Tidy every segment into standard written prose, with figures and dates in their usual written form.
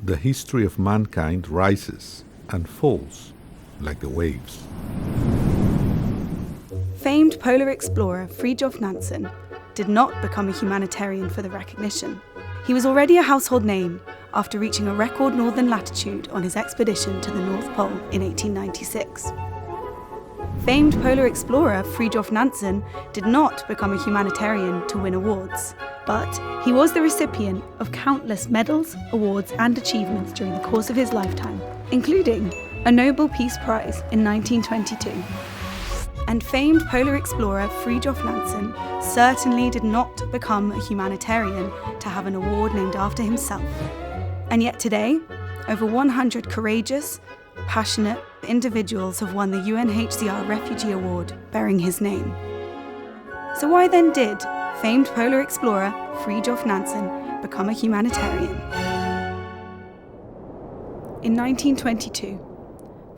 The history of mankind rises and falls like the waves. Famed polar explorer Fridtjof Nansen did not become a humanitarian for the recognition. He was already a household name after reaching a record northern latitude on his expedition to the North Pole in 1896. Famed polar explorer Fridtjof Nansen did not become a humanitarian to win awards, but he was the recipient of countless medals, awards and achievements during the course of his lifetime, including a Nobel Peace Prize in 1922. And famed polar explorer Fridtjof Nansen certainly did not become a humanitarian to have an award named after himself. And yet today, over 100 courageous, passionate individuals have won the UNHCR Refugee Award bearing his name. So why then did famed polar explorer Fridtjof Nansen become a humanitarian? In 1922,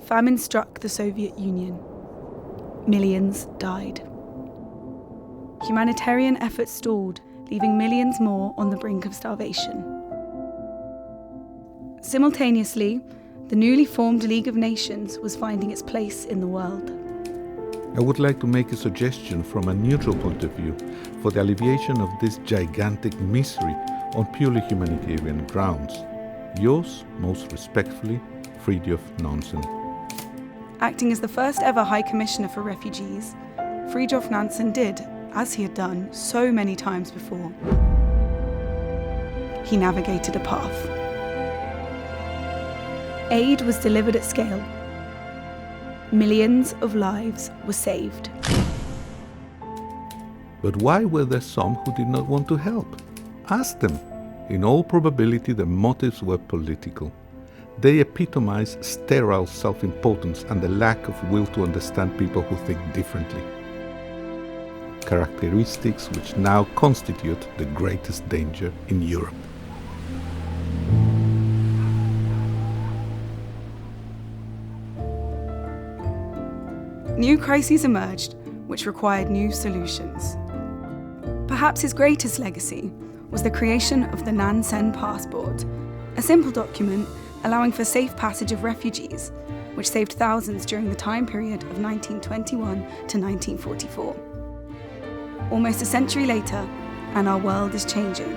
famine struck the Soviet Union. Millions died. Humanitarian efforts stalled, leaving millions more on the brink of starvation. Simultaneously, the newly formed League of Nations was finding its place in the world. I would like to make a suggestion from a neutral point of view for the alleviation of this gigantic misery on purely humanitarian grounds. Yours, most respectfully, Fridtjof Nansen. Acting as the first ever High Commissioner for Refugees, Fridtjof Nansen did, as he had done so many times before. He navigated a path. Aid was delivered at scale. Millions of lives were saved. But why were there some who did not want to help? Ask them. In all probability, their motives were political. They epitomize sterile self-importance and the lack of will to understand people who think differently. Characteristics which now constitute the greatest danger in Europe. New crises emerged, which required new solutions. Perhaps his greatest legacy was the creation of the Nansen Passport, a simple document allowing for safe passage of refugees, which saved thousands during the time period of 1921 to 1944. Almost a century later, and our world is changing.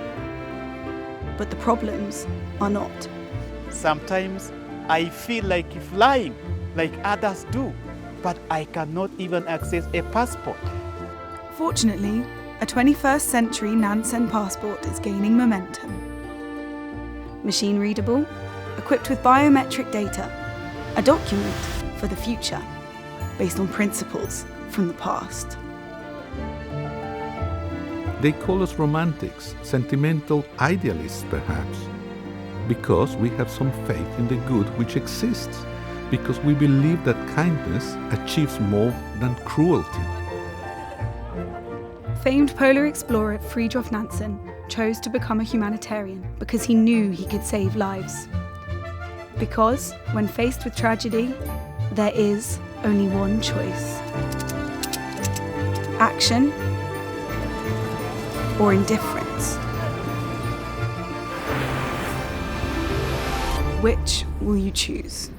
But the problems are not. Sometimes I feel like flying, like others do, but I cannot even access a passport. Fortunately, a 21st century Nansen Passport is gaining momentum. Machine readable, equipped with biometric data, a document for the future, based on principles from the past. They call us romantics, sentimental idealists perhaps, because we have some faith in the good which exists, because we believe that kindness achieves more than cruelty. Famed polar explorer Fridtjof Nansen chose to become a humanitarian because he knew he could save lives. Because when faced with tragedy, there is only one choice: action or indifference. Which will you choose?